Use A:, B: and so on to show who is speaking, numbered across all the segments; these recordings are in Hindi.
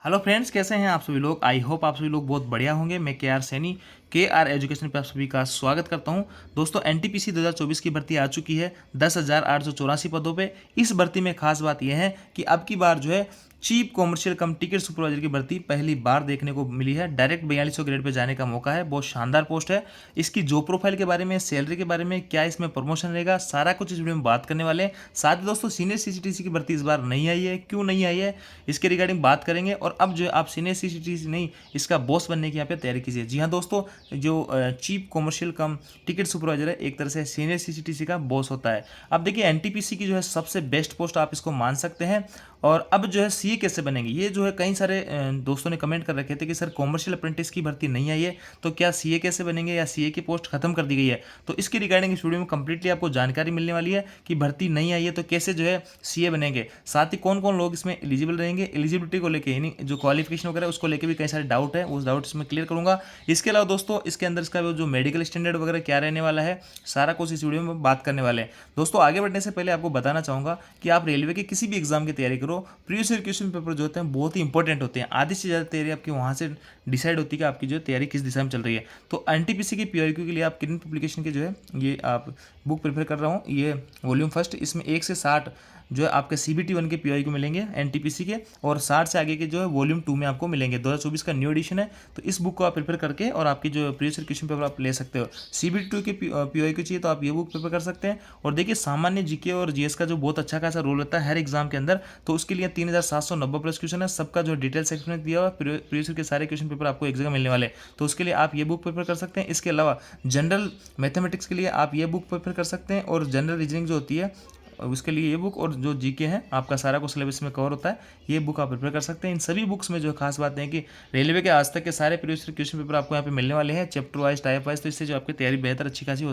A: हेलो फ्रेंड्स, कैसे हैं आप सभी लोग। आई होप आप सभी लोग बहुत बढ़िया होंगे। मैं के आर सैनी के आर एजुकेशन पे आप सभी का स्वागत करता हूं। दोस्तों, एनटीपीसी 2024 की भर्ती आ चुकी है 10,884 पदों पे। इस भर्ती में खास बात यह है कि अब की बार जो है चीफ कॉमर्शियल कम टिकट सुपरवाइजर की भर्ती पहली बार देखने को मिली है। डायरेक्ट 4200 ग्रेड पे जाने का मौका है। बहुत शानदार पोस्ट है। इसकी जॉब प्रोफाइल के बारे में, सैलरी के बारे में, क्या इसमें प्रमोशन रहेगा, सारा कुछ इस वीडियो में बात करने वाले हैं। साथ ही दोस्तों, सीनियर सीसीटीसी की भर्ती इस बार नहीं आई है, क्यों नहीं आई है इसके रिगार्डिंग बात करेंगे। और अब जो है आप सीनियर सीसीटीसी नहीं, इसका बॉस बनने की यहाँ पे तैयारी कीजिए। जी हाँ दोस्तों, जो चीफ कॉमर्शियल कम टिकट सुपरवाइजर है, एक तरह से सीनियर सीसीटीसी का बॉस होता है। अब देखिए, एनटीपीसी की जो है सबसे बेस्ट पोस्ट आप इसको मान सकते हैं। और अब जो है सीए कैसे बनेंगे, ये जो है कई सारे दोस्तों ने कमेंट कर रखे थे कि सर कॉमर्शियल अप्रेंटिस की भर्ती नहीं आई है, तो क्या सीए कैसे बनेंगे या सीए की पोस्ट खत्म कर दी गई है। तो इसके रिगार्डिंग इस वीडियो में कंप्लीटली आपको जानकारी मिलने वाली है कि भर्ती नहीं आई है तो कैसे जो है सीए बनेंगे। साथ ही कौन कौन लोग इसमें एलिजिबल रहेंगे, एलिजिबिलिटी को लेकर, यानी जो क्वालिफिकेशन वगैरह उसको लेकर भी कई सारे डाउट है, उस डाउट इसमें क्लियर करूंगा। इसके अलावा दोस्तों, इसके अंदर इसका जो मेडिकल स्टैंडर्ड वगैरह क्या रहने वाला है, सारा कुछ इस वीडियो में बात करने वाले हैं। दोस्तों, आगे बढ़ने से पहले आपको बताना चाहूंगा कि आप रेलवे के किसी भी एग्जाम की तैयारी करो, प्रीवियस ईयर क्वेश्चन पेपर जो होते हैं बहुत ही इंपॉर्टेंट होते हैं। आधी से ज़्यादा तैयारी आपकी वहाँ से डिसाइड होती है कि आपकी जो तैयारी किस दिशा में चल रही है। तो एनटीपीसी की पीआईक्यू के लिए आप किरण पब्लिकेशन के जो है ये आप बुक प्रिपेयर कर रहा हूँ, ये वॉल्यूम फर्स्ट। इसमें 1 से 60 जो है आपके CBT 1 के पीआई को मिलेंगे एनटीपीसी के, और 60 से आगे के जो है वॉल्यूम 2 में आपको मिलेंगे। 2024 का न्यू एडिशन है, तो इस बुक को आप प्रिपेयर करके और आपकी जो प्रीवियस ईयर क्वेश्चन पेपर आप ले सकते हो। CBT 2 के पीआई को चाहिए तो आप ये बुक प्रिपेयर कर सकते हैं। और देखिए, सामान्य जीके और जीएस का जो बहुत अच्छा खासा रोल होता है हर एग्जाम के अंदर, तो उसके लिए 3790 प्लस क्वेश्चन है। सबका जो डिटेल सेक्शन में दिया हुआ, प्रीवियस ईयर के सारे क्वेश्चन पेपर आपको एक जगह मिलने वाले, तो उसके लिए आप ये बुक प्रिपेयर कर सकते हैं। इसके अलावा जनरल मैथमेटिक्स के लिए आप ये बुक प्रिपेयर कर सकते हैं, और जनरल रीजनिंग जो होती है उसके लिए ये बुक, और जो जीके है आपका सारा कुछ सिलेबस में कवर होता है, ये बुक आप प्रिपेयर कर सकते हैं। इन सभी बुक्स में जो खास बात है कि रेलवे के आज तक के सारे प्रीवियस क्वेश्चन पेपर आपको यहाँ पे मिलने वाले हैं, चैप्टर वाइज, टाइप वाइज। तो इससे जो आपकी तैयारी बेहतर अच्छी खासी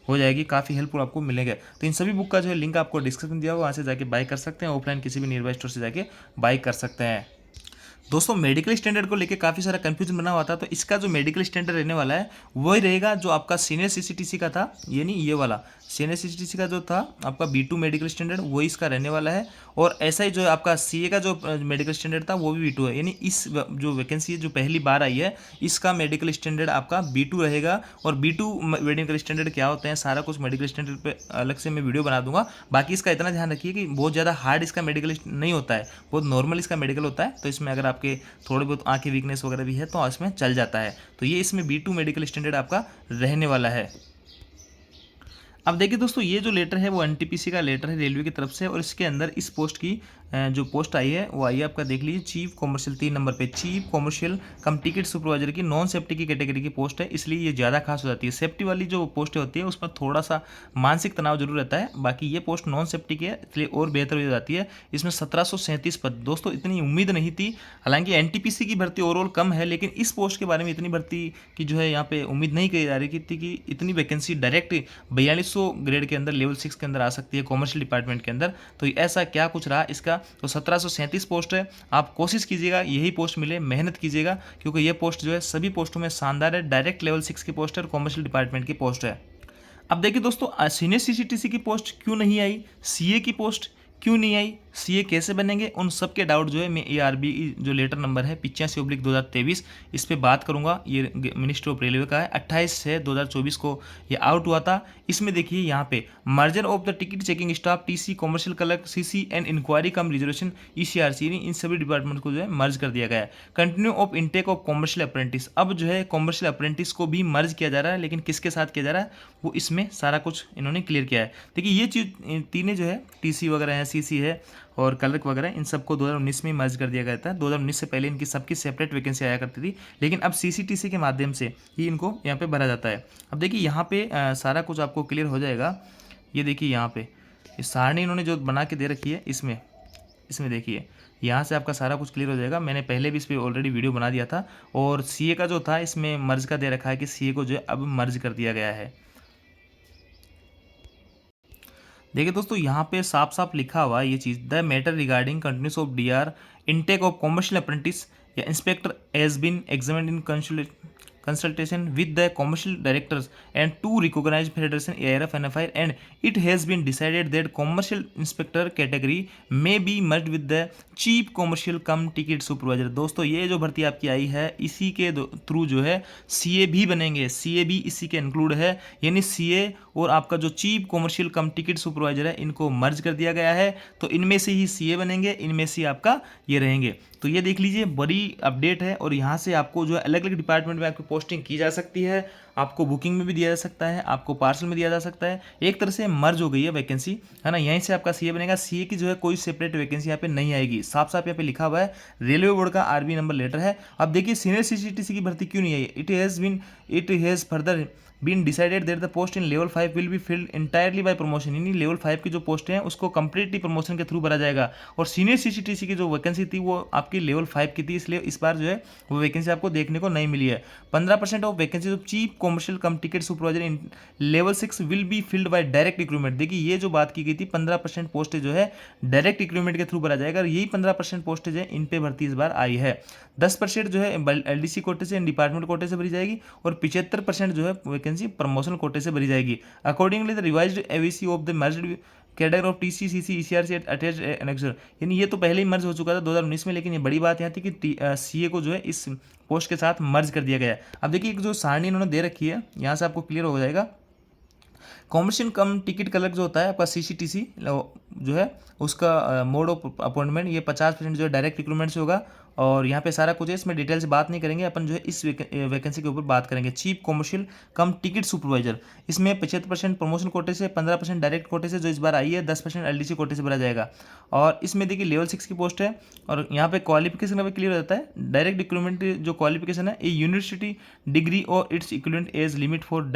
A: हो जाएगी, काफ़ी हेल्पफुल आपको मिलेगा। तो इन सभी बुक का जो है लिंक आपको डिस्क्रिप्शन दिया हुआ, वहाँ से जाके बाय कर सकते हैं। ऑफलाइन किसी भी नियरबाई स्टोर से जाके बाय कर सकते हैं। दोस्तों, मेडिकल स्टैंडर्ड को लेकर काफ़ी सारा कंफ्यूजन बना हुआ था, तो इसका जो मेडिकल स्टैंडर्ड रहने वाला है वही रहेगा जो आपका सीनियर सीसीटीसी का था, यानी ये वाला सीनियर सीसीटीसी का जो था आपका B2 मेडिकल स्टैंडर्ड, वही इसका रहने वाला है। और ऐसा ही जो है आपका सीए का जो मेडिकल स्टैंडर्ड था वो भी B2 है, यानी इस जो वैकेंसी है जो पहली बार आई है, इसका मेडिकल स्टैंडर्ड आपका B2 रहेगा। और B2 मेडिकल स्टैंडर्ड क्या होते हैं, सारा कुछ मेडिकल स्टैंडर्ड पे अलग से मैं वीडियो बना दूंगा। बाकी इसका इतना ध्यान रखिए कि बहुत ज़्यादा हार्ड इसका मेडिकल नहीं होता है, बहुत नॉर्मल इसका मेडिकल होता है। तो इसमें अगर आपके थोड़ी बहुत आँख की वीकनेस वगैरह भी है तो इसमें चल जाता है। तो ये इसमें B2 मेडिकल स्टैंडर्ड आपका रहने वाला है। अब देखिए दोस्तों, ये जो लेटर है वो एनटीपीसी का लेटर है रेलवे की तरफ से, और इसके अंदर इस पोस्ट की जो पोस्ट आई है वो आई है आपका, देख लीजिए, चीफ कॉमर्शियल 3 नंबर पे, चीफ कॉमर्शियल कम टिकट सुपरवाइजर की नॉन सेफ्टी की कैटेगरी की पोस्ट है, इसलिए ये ज़्यादा खास हो जाती है। सेफ्टी वाली जो पोस्ट होती है उसमें थोड़ा सा मानसिक तनाव जरूर रहता है, बाकी ये पोस्ट नॉन सेफ्टी की है इसलिए और बेहतर हो जाती है। इसमें 1737 पद। दोस्तों, इतनी उम्मीद नहीं थी, हालांकि एनटीपीसी की भर्ती ओवरऑल कम है, लेकिन इस पोस्ट के बारे में इतनी भर्ती की जो है यहाँ पे उम्मीद नहीं की जा रही थी कि इतनी वैकेंसी डायरेक्ट 4200 ग्रेड के अंदर लेवल 6 के अंदर आ सकती है कॉमर्शियल डिपार्टमेंट के अंदर। तो ऐसा क्या कुछ रहा इसका, तो 1737 पोस्ट है। आप कोशिश कीजिएगा यही पोस्ट मिले, मेहनत कीजिएगा, क्योंकि ये पोस्ट जो है सभी पोस्टों में शानदार है। डायरेक्ट लेवल 6 की पोस्ट है और कॉमर्शियल डिपार्टमेंट की पोस्ट है। अब देखिए दोस्तों, सीनियर सीसीटीसी की पोस्ट क्यों नहीं आई, सीए की पोस्ट क्यों नहीं आई, सीए कैसे बनेंगे, उन सब के डाउट जो है मैं ARB जो लेटर नंबर है 85/2023 इस पे बात करूंगा। ये मिनिस्ट्री ऑफ रेलवे का है, 28/6/2024 को ये आउट हुआ था। इसमें देखिए यहाँ पे merger of the ticket checking staff, TC, commercial clerk, CC and enquiry cum reservation, ECRC, इन सभी डिपार्टमेंट को जो है मर्ज कर दिया गया है। Continue of intake of commercial apprentice, अब जो है कॉमर्शियल अप्रेंटिस को भी मर्ज किया जा रहा है, लेकिन किसके साथ किया जा रहा है वो इसमें सारा कुछ इन्होंने क्लियर किया है। देखिए, ये चीज तीनों जो है TC वगैरह है, CC है और क्लर्क वगैरह, इन सबको 2019 में मर्ज कर दिया गया था। 2019 से पहले इनकी सबकी सेपरेट वैकेंसी आया करती थी, लेकिन अब CCTC के माध्यम से ही इनको यहाँ पे भरा जाता है। अब देखिए यहाँ पे सारा कुछ आपको क्लियर हो जाएगा। ये देखिए यहाँ पे इस सारणी इन्होंने जो बना के दे रखी है, इसमें देखिए यहाँ से आपका सारा कुछ क्लियर हो जाएगा। मैंने पहले भी इस पर ऑलरेडी वीडियो बना दिया था। और CA का जो था इसमें मर्ज का दे रखा है कि CA को जो है अब मर्ज कर दिया गया है। देखिए दोस्तों, यहाँ पे साफ साफ लिखा हुआ है ये चीज़, the matter regarding continuous of DR intake of commercial apprentice या inspector has been examined in consultation with the commercial directors and two recognized federation AIRF NFI, and it has been decided that commercial inspector category may be merged with the chief commercial come ticket supervisor. दोस्तों ये जो भर्ती आपकी आई है इसी के थ्रू जो है सीए भी बनेंगे, सीए भी इसी के इंक्लूड है, यानी सीए और आपका जो चीफ कॉमर्शियल कम टिकट सुपरवाइजर है इनको मर्ज कर दिया गया है। तो इनमें से ही सीए बनेंगे, इनमें से आपका ये रहेंगे। तो ये देख लीजिए बड़ी अपडेट है, और यहाँ से आपको जो है अलग अलग डिपार्टमेंट में आपकी पोस्टिंग की जा सकती है। आपको बुकिंग में भी दिया जा सकता है, आपको पार्सल में दिया जा सकता है। एक तरह से मर्ज हो गई है वैकेंसी, है ना। यहीं से आपका सीए बनेगा। सीए की जो है कोई सेपरेट वैकेंसी यहाँ पे नहीं आएगी, साफ साफ यहाँ पे लिखा हुआ है। रेलवे बोर्ड का आरबी नंबर लेटर है। अब देखिए सीनियर सीसीटीसी की भर्ती क्यों नहीं आई। It has further been decided that the post in level 5 will be filled entirely by promotion, यानी लेवल 5 की जो पोस्ट हैं उसको कंप्लीटली प्रमोशन के थ्रू भरा जाएगा। और सीनियर सीसीटीसी की जो वैकेंसी थी वो आपकी लेवल 5 की थी, इसलिए इस बार जो है वो वैकेंसी आपको देखने को नहीं मिली है। 15% of vacancy of chief commercial come ticket supervisor in level 6 will be filled by direct recruitment. देखिए ये जो बात की गई थी 15% पोस्टेज जो है डायरेक्ट रिक्रूटमेंट के थ्रू भरा जाएगा, और यही 15% पोस्टेज है इन पे भर्ती इस बार आई है। 10% जो है एलडीसी कोटे से, डिपार्टमेंट कोटे से भरी जाएगी, और 75% जो है वैकेंसी प्रमोशन कोटे से भरी जाएगी। Accordingly the revised AVC of the merged cadre of TCCC ECRC attached annexure, यानी ये तो पहले ही मर्ज हो चुका था 2019 में, लेकिन ये बड़ी बात यहाँ थी कि सीए को जो है इस पोस्ट के साथ मर्ज कर दिया गया है। अब देखिए एक जो सारणी इन्होंने दे रखी है यहाँ से आपको क्लियर हो जाएगा। कॉमर्शियल कम टिकट क्लर्क जो होता है आपका सीसीटीसी जो है उसका मोड ऑफ अपॉइंटमेंट ये 50% जो है डायरेक्ट रिक्रूटमेंट से होगा, और यहाँ पे सारा कुछ है, इसमें डिटेल से बात नहीं करेंगे अपन, जो है इस वैकेंसी के ऊपर बात करेंगे। चीफ कॉमर्शियल कम टिकट सुपरवाइजर, इसमें 75% प्रमोशन कोटे से, 15% डायरेक्ट कोटे से जो इस बार आई है, 10% एलडीसी कोटे से भरा जाएगा। और इसमें देखिए लेवल 6 की पोस्ट है, और यहाँ पे क्वालिफिकेशन का क्लियर हो जाता है। डायरेक्ट रिक्रूटमेंट जो क्वालिफिकेशन है, ए यूनिवर्सिटी डिग्री और its equivalent age limit for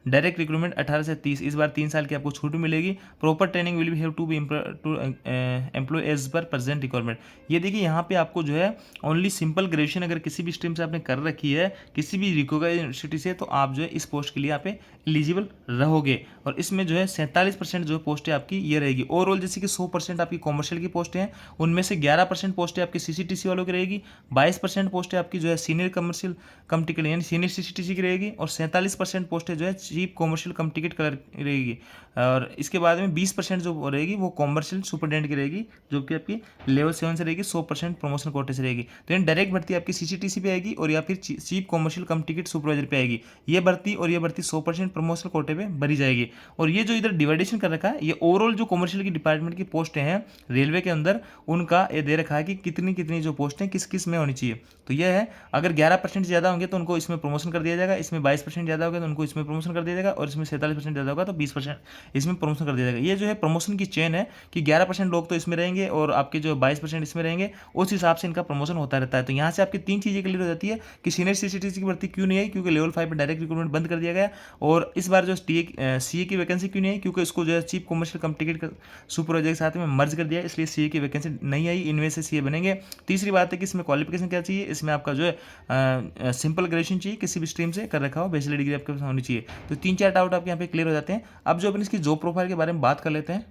A: direct recruitment 18 से 30, इस बार 3 साल की आपको छूट मिलेगी। Proper training will be have to be employ as per present requirement. ये देखिए यहाँ पे आपको जो है ओनली सिंपल ग्रेजुएशन अगर किसी भी स्ट्रीम से आपने कर रखी है, किसी भी रिकॉग्नाइज्ड यूनिवर्सिटी से, तो आप जो है इस पोस्ट के लिए यहाँ पे एलिजिबल रहोगे। और इसमें जो है 47% जो पोस्टें आपकी ये रहेगी। ओवरऑल जैसे कि 100% आपकी कॉमर्शियल की पोस्टें हैं, उनमें से 11% पोस्टें आपकी सीसीटीसी वालों की रहेगी, 22% पोस्टें आपकी जो है सीनियर कमर्शियल कम टिकट यानी सीनियर सीसीटीसी की रहेगी, और 47% पोस्टें जो है चीफ कॉमर्शियल कम टिकट क्लर्क रहेगी। और इसके बाद में 20% जो रहेगी वो कॉमर्शियल सुपरटेंडेंट की रहेगी, जो कि आपकी लेवल 7 से रहेगी, 100% प्रमोशन कोटे से रहेगी। तो यानी डायरेक्ट भर्ती आपकी सीसीटीसी पे आएगी, और या फिर चीफ कॉमर्शियल कम टिकट सुपरवाइजर पे आएगी ये भर्ती, और ये भर्ती 100% प्रमोशन कोटे पे भरी जाएगी। और ये जो इधर डिवाइडेशन कर रखा है, ये ओवरऑल जो कॉमर्शियल की डिपार्टमेंट की पोस्टें हैं रेलवे के अंदर, उनका ये दे रखा है कि कितनी कितनी जो पोस्टें किस किस में होनी चाहिए। तो यह है, अगर 11% ज़्यादा होंगे तो उनको इसमें प्रमोशन कर दिया जाएगा, इसमें 22% ज़्यादा होगा तो उनको इसमें प्रमोशन कर दिया जाएगा, और इसमें 47% ज़्यादा होगा तो 20% इसमें प्रमोशन कर दिया जाएगा। ये जो है प्रमोशन की चेन है कि 11% लोग तो इसमें रहेंगे और आपके जो 22% इसमें रहेंगे, उस हिसाब से इनका प्रमोशन होता रहता है। तो यहाँ से आपकी 3 चीज़ें क्लियर हो जाती है कि सीनियर सीसीटीसी की भर्ती क्यों नहीं आई, क्योंकि लेवल 5 पर डायरेक्ट रिक्रूटमेंट बंद कर दिया गया। और इस बार जो सीए की वैकेंसी क्यों नहीं आई, क्योंकि इसको जो है चीफ कॉमर्शियल कम टिकट सुपरवाइजर के साथ में मर्ज कर दिया, इसलिए सीए की वैकेंसी नहीं आई, इनमें से सीए बनेंगे। तीसरी बात है कि इसमें क्वालिफिकेशन क्या चाहिए, इसमें आपका जो है सिंपल ग्रेजुएशन चाहिए, किसी भी स्ट्रीम से कर रखा हो, बैचलर डिग्री आपके पास होनी चाहिए। तो 3-4 डाउट आपके यहाँ पे क्लियर हो जाते हैं। अब जो अपन इसकी जॉब प्रोफाइल के बारे में बात कर लेते हैं।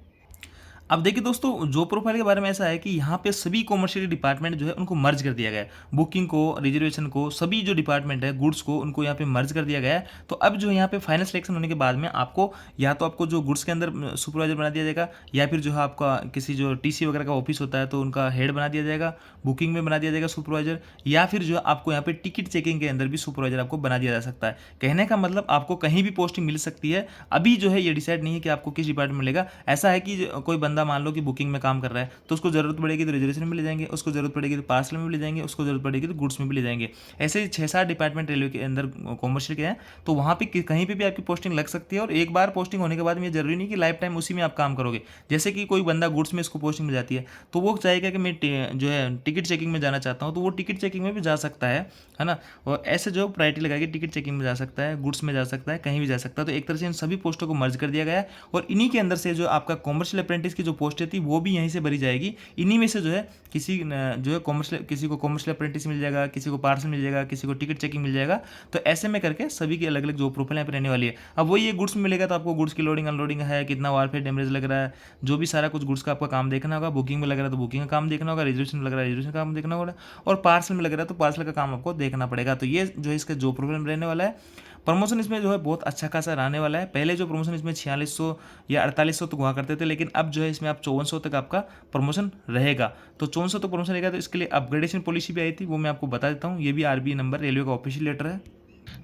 A: अब देखिए दोस्तों, जॉब प्रोफाइल के बारे में ऐसा है कि यहाँ पे सभी कॉमर्शियल डिपार्टमेंट जो है उनको मर्ज कर दिया गया है। बुकिंग को, रिजर्वेशन को, सभी जो डिपार्टमेंट है, गुड्स को, उनको यहाँ पे मर्ज कर दिया गया है। तो अब जो यहाँ पे फाइनल सिलेक्शन होने के बाद में आपको या तो आपको जो गुड्स के अंदर सुपरवाइजर बना दिया जाएगा, या फिर जो है आपका किसी जो टीसी वगैरह का ऑफिस होता है तो उनका हेड बना दिया जाएगा, बुकिंग में बना दिया जाएगा सुपरवाइजर, या फिर जो आपको यहाँ पे टिकट चेकिंग के अंदर भी सुपरवाइजर आपको बना दिया जा सकता है। कहने का मतलब आपको कहीं भी पोस्टिंग मिल सकती है। अभी जो है ये डिसाइड नहीं है कि आपको किस डिपार्टमेंट मिलेगा। ऐसा है कि कोई बंदा मान लो कि बुकिंग काम कर रहा है तो उसको जरूरत पड़ेगी तो रिजर्वेशन में ले जाएंगे, उसको जरूरत पड़ेगी तो पार्सल में भी ले जाएंगे, उसको जरूरत पड़ेगी तो गुड्स में भी ले जाएंगे। ऐसे 6-7 डिपार्टमेंट रेलवे के अंदर कॉमर्शियल के हैं, तो वहाँ पे कहीं पे भी आपकी पोस्टिंग लग सकती है। और एक बार पोस्टिंग होने के बाद में ये जरूरी नहीं कि लाइफ टाइम उसी में आप काम करोगे। जैसे कि कोई बंदा गुड्स में इसको पोस्टिंग मिल जाती है तो वो चाहेगा कि मैं जो है टिकट चेकिंग में जाना चाहता हूँ, तो वो टिकट चेकिंग में भी जा सकता है ना। और ऐसे जो प्रायोरिटी लगाएगी, टिकट चेकिंग में जा सकता है, गुड्स में जा सकता है, कहीं भी जा सकता है। तो एक तरह से इन सभी पोस्टों को मर्ज कर दिया गया है, और इन्हीं के अंदर से जो आपका कॉमर्शियल अप्रेंटिस की जो पोस्टें थी वो भी यहीं से भरी जाएगी। इन्हीं में से जो है जो है कॉमर्शियल, किसी को कॉमर्शियल अप्रेंटिस मिल जाएगा, किसी को पार्सल मिल जाएगा, किसी को टिकट चेकिंग मिल जाएगा। तो ऐसे में करके सभी की अलग अलग जॉब प्रोफाइल यहाँ पे रहने वाली है। अब वही ये गुड्स में मिलेगा तो आपको गुड्स की लोडिंग अनलोडिंग है, कितना वारफेयर डैमेज लग रहा है, जो भी सारा कुछ गुड्स का आपका काम देखना होगा। बुकिंग में लग रहा है तो बुकिंग का काम देखना होगा, रिजर्वेशन में लग रहा है रिजर्वेशन का काम देखना होगा, और पार्सल में लग रहा है तो पार्सल का काम आपको देखना पड़ेगा। तो ये जो है इसका जॉब प्रोफाइल रहने वाला है। प्रमोशन इसमें जो है बहुत अच्छा खासा रहने वाला है। पहले जो प्रमोशन इसमें 4600 या 4800 तक हुआ करते थे, लेकिन अब जो है इसमें आप 5400 तक आपका प्रमोशन रहेगा। तो 5400 तक प्रमोशन रहेगा। तो इसके लिए अपग्रेडेशन पॉलिसी भी आई थी, वो मैं आपको बता देता हूँ। ये भी आरबीआई नंबर, रेलवे का ऑफिशियल लेटर है।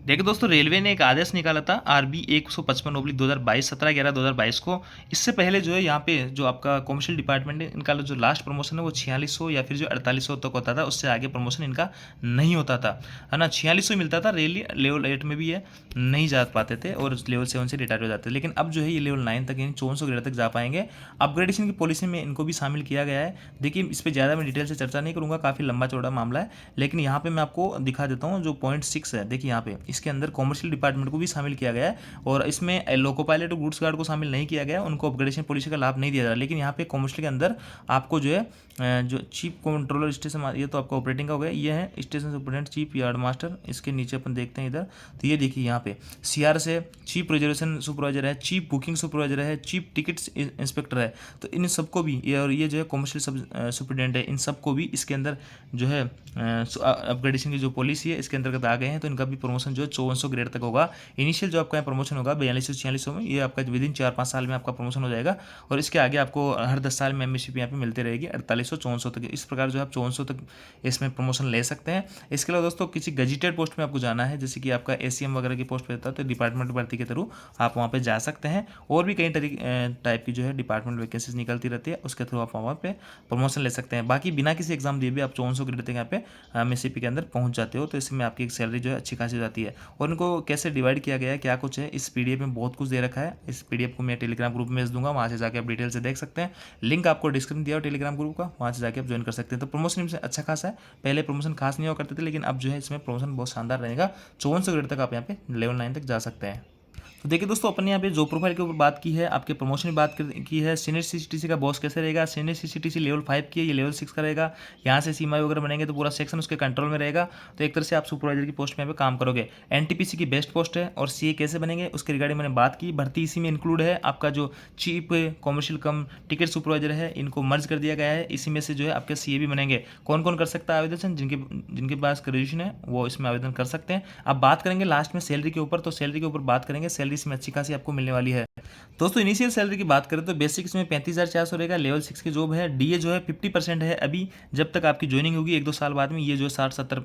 A: देखिए दोस्तों, रेलवे ने एक आदेश निकाला था RB 155/2022 17/11/2022 को। इससे पहले जो है यहाँ पे जो आपका कॉमर्शियल डिपार्टमेंट है, इनका जो लास्ट प्रमोशन है वो 4600 या फिर जो 4800 तक होता था, उससे आगे प्रमोशन इनका नहीं होता था, है ना। 4600 मिलता था। रेली लेवल 8 में भी ये नहीं जा पाते थे और लेवल 7 से रिटायर हो जाते थे। लेकिन अब जो है ये लेवल 9 तक, यानी 5400 ग्रेड तक जा पाएंगे। अपग्रेडेशन की पॉलिसी में इनको भी शामिल किया गया है। देखिए इस पर ज़्यादा मैं डिटेल से चर्चा नहीं करूँगा, काफ़ी लंबा चौड़ा मामला है, लेकिन यहाँ पे मैं आपको दिखा देता हूँ जो पॉइंट 6 है। देखिए यहाँ पे इसके अंदर कॉमर्शियल डिपार्टमेंट को भी शामिल किया गया है, और इसमें लोको पायलट और गुड्स गार्ड को शामिल नहीं किया गया, उनको अपग्रेडेशन पॉलिसी का लाभ नहीं दिया जा रहा। लेकिन यहाँ पे कॉमर्शियल के अंदर आपको जो है जो चीफ कंट्रोलर स्टेशन, ये तो आपका ऑपरेटिंग का हो गया, ये है station superintendent chief yard master. इसके नीचे अपन देखते हैं इधर, तो ये देखिए यहाँ पे CR से चीफ रिजर्वेशन सुपरवाइजर है, चीफ बुकिंग सुपरवाइजर है, चीफ टिकट इंस्पेक्टर है। तो इन सबको भी और ये जो है कॉमर्शियल सब सुपरिटेंडेंट है, इन सबको भी इसके अंदर जो है अपग्रेडेशन की जो पॉलिसी है इसके अंतर्गत आ गए हैं। तो इनका भी प्रमोशन जो है 5400 ग्रेड तक होगा। इनिशियल जो आपका प्रमोशन होगा 4200-4600 में, ये आपका विदिन 4-5 साल में आपका प्रमोशन हो जाएगा, और इसके आगे आपको हर 10 साल में MSCP यहाँ पे मिलती रहेगी 4800-5400 तक। इस प्रकार जो आप 5400 तक इसमें प्रमोशन ले सकते हैं। इसके अलावा दोस्तों किसी गजिटेड पोस्ट में आपको जाना है, जैसे कि आपका ACM वगैरह की पोस्ट पे रहता है, तो डिपार्टमेंट भर्ती के थ्रू आप वहाँ पे जा सकते हैं। और भी कई टाइप की जो है डिपार्टमेंट वैकेंसीज निकलती रहती है, उसके थ्रू आप वहाँ पे प्रमोशन ले सकते हैं। बाकी बिना किसी एग्जाम दिए भी आप 5400 ग्रेड तक यहाँ पे MSCP के अंदर पहुँच जाते हो। तो इसमें आपकी एक सैलरी जो है अच्छी खासी हो जाती है। और इनको कैसे डिवाइड किया गया है, क्या कुछ है, इस PDF में बहुत कुछ दे रखा है। इस PDF को मैं टेलीग्राम ग्रुप में भेज दूंगा, वहाँ से जाकर आप डिटेल से देख सकते हैं। लिंक आपको डिस्क्रिप्शन दिया हो टेलीग्राम ग्रुप का, वहाँ से जाकर आप ज्वाइन कर सकते हैं। तो प्रमोशन इसमें अच्छा खासा है। पहले प्रमोशन खास नहीं हुआ करते थे, लेकिन अब जो है इसमें प्रमोशन बहुत शानदार रहेगा। 5400 ग्रेड तक आप यहाँ पे लेवल 9 तक जा सकते हैं। तो देखिए दोस्तों, अपन ने यहाँ पे जॉब प्रोफाइल के ऊपर बात की है, आपके प्रमोशन की बात की है। सीनियर CCTC का बॉस कैसे रहेगा। सीनियर CCTC लेवल 5 की है, ये लेवल 6 का रहेगा। यहाँ से सीमा वगैरह बनेंगे तो पूरा सेक्शन उसके कंट्रोल में रहेगा। तो एक तरह से आप सुपरवाइजर की पोस्ट में यहाँ पे काम करोगे। NTPC की बेस्ट पोस्ट है। और CA कैसे बनेंगे उसके रिगार्डिंग मैंने बात की। भर्ती इसी में इंक्लूड है। आपका जो चीफ कॉमर्शियल कम टिकट सुपरवाइजर है, इनको मर्ज कर दिया गया है। इसी में से जो है आपके CA भी बनेंगे। कौन कौन कर सकता है आवेदन, जिनके पास ग्रेजुएशन है वो इसमें आवेदन कर सकते हैं। अब बात करेंगे लास्ट में सैलरी के ऊपर, तो सैलरी के ऊपर बात करेंगे। सैलरी इसमें अच्छी खासी आपको मिलने वाली है। दोस्तों इनिशियल सैलरी की बात करें तो बेसिक इसमें 35,400 रहेगा। लेवल 6 की जॉब है। DA जो है 50% है। अभी जब तक आपकी ज्वाइनिंग होगी 1-2 साल बाद में, ये जो है 60-70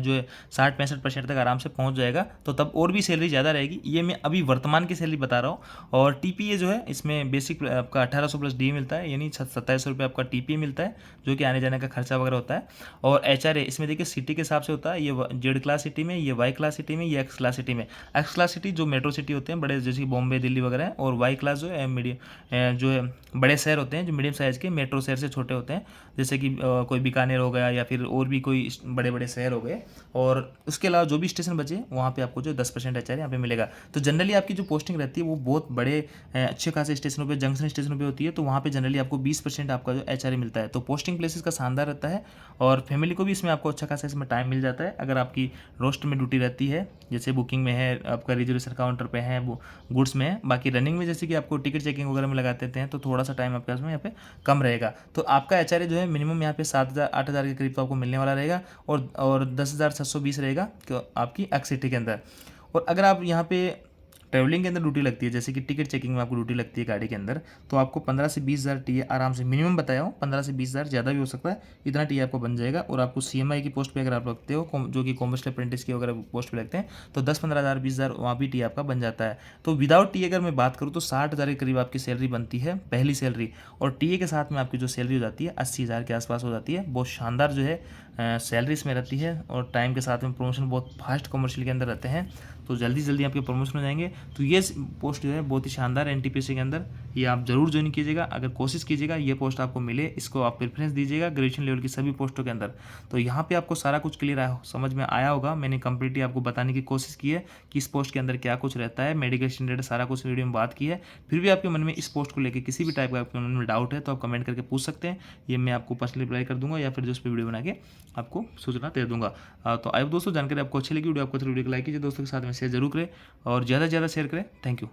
A: जो है 60-65% तक आराम से पहुंच जाएगा। तो तब और भी सैलरी ज़्यादा रहेगी। ये मैं अभी वर्तमान की सैलरी बता रहा हूँ। और TPA जो है इसमें बेसिक आपका 1800 प्लस DA मिलता है, यानी 2700 रुपये आपका TPA मिलता है, जो कि आने जाने का खर्चा वगैरह होता है। और HRA इसमें देखिए सिटी के हिसाब से होता है। ये Z क्लास सिटी में, ये Y क्लास सिटी में, ये X क्लास सिटी में। X क्लास सिटी जो मेट्रो सिटी होते हैं बड़े, जैसे कि बॉम्बे, दिल्ली वगैरह है। और Y क्लास जो है मीडियम जो है बड़े शहर होते हैं, जो मीडियम साइज़ के मेट्रो शहर से छोटे होते हैं, जैसे कि कोई बीकानेर हो गया या फिर और भी कोई बड़े बड़े शहर हो गए। और उसके अलावा जो भी स्टेशन बचे वहाँ पे आपको जो 10% HRA यहाँ पे मिलेगा। तो जनरली आपकी जो पोस्टिंग रहती है वो बहुत बड़े अच्छे खासे स्टेशनों पे, जंक्शन स्टेशनों पे होती है। तो वहाँ पे जनरली आपको 20% आपका जो HRA मिलता है। तो पोस्टिंग प्लेसेस का शानदार रहता है। और फैमिली को भी इसमें आपको अच्छा खासा इसमें टाइम मिल जाता है। अगर आपकी रोस्ट में ड्यूटी रहती है, जैसे बुकिंग में है, आपका रिजर्वेशन काउंटर पे है, वो गुड्स में है। बाकी रनिंग में जैसे कि आपको टिकट चेकिंग वगैरह में लगा देते हैं, तो थोड़ा सा टाइम आपके पास में यहाँ पे कम रहेगा। तो आपका HRA जो है मिनिमम यहाँ पे 7,000-8,000 के करीब तो आपको मिलने वाला रहेगा। और 10,720 रहेगा आपकी एक्स सिटी के अंदर। और अगर आप यहाँ पे ट्रैवलिंग के अंदर ड्यूटी लगती है, जैसे कि टिकट चेकिंग में आपको ड्यूटी लगती है गाड़ी के अंदर, तो आपको 15 से 20,000 TA आराम से मिनिमम बताया हूँ। 15 से 20,000, ज़्यादा भी हो सकता है, इतना TA आपको बन जाएगा। और आपको CMI की पोस्ट पे अगर आप लगते हो, जो कि कॉमर्शियल अप्रेंटिस की अगर पोस्ट पे लगते हैं, तो 10-15,000 20,000 वहाँ भी TA आपका बन जाता है। तो विदाउट TA अगर मैं बात करूँ तो 60,000 के करीब आपकी सैलरी बनती है, पहली सैलरी। और TA के साथ में आपकी जो सैलरी हो जाती है 80,000 के आसपास हो जाती है। बहुत शानदार जो है सैलरी इसमें रहती है और टाइम के साथ में प्रमोशन बहुत फास्ट कमर्शियल के अंदर रहते हैं, तो जल्दी जल्दी आपके प्रमोशन हो जाएंगे। तो ये पोस्ट जो है बहुत ही शानदार एनटीपीसी के अंदर, ये आप जरूर ज्वाइन कीजिएगा। अगर कोशिश कीजिएगा ये पोस्ट आपको मिले, इसको आप प्रेफरेंस दीजिएगा ग्रेजुएशन लेवल की सभी पोस्टों के अंदर। तो यहाँ पे आपको सारा कुछ क्लियर समझ में आया होगा। मैंने कंप्लीटली आपको बताने की कोशिश की है कि इस पोस्ट के अंदर क्या कुछ रहता है, मेडिकल स्टैंडर्ड सारा कुछ वीडियो में बात की है। फिर भी आपके मन में इस पोस्ट को लेकर किसी भी टाइप का आपके मन में डाउट है तो आप कमेंट करके पूछ सकते हैं, ये मैं आपको पर्सनली रिप्लाई कर दूंगा या फिर जो उस पर वीडियो बना के आपको सूचना दे दूंगा। तो आई दोस्तों जानकारी आपको अच्छी लगी वीडियो, आपको वीडियो को लाइक कीजिए, दोस्तों के साथ में शेयर जरूर करें और ज़्यादा से ज़्यादा शेयर करें। Thank you.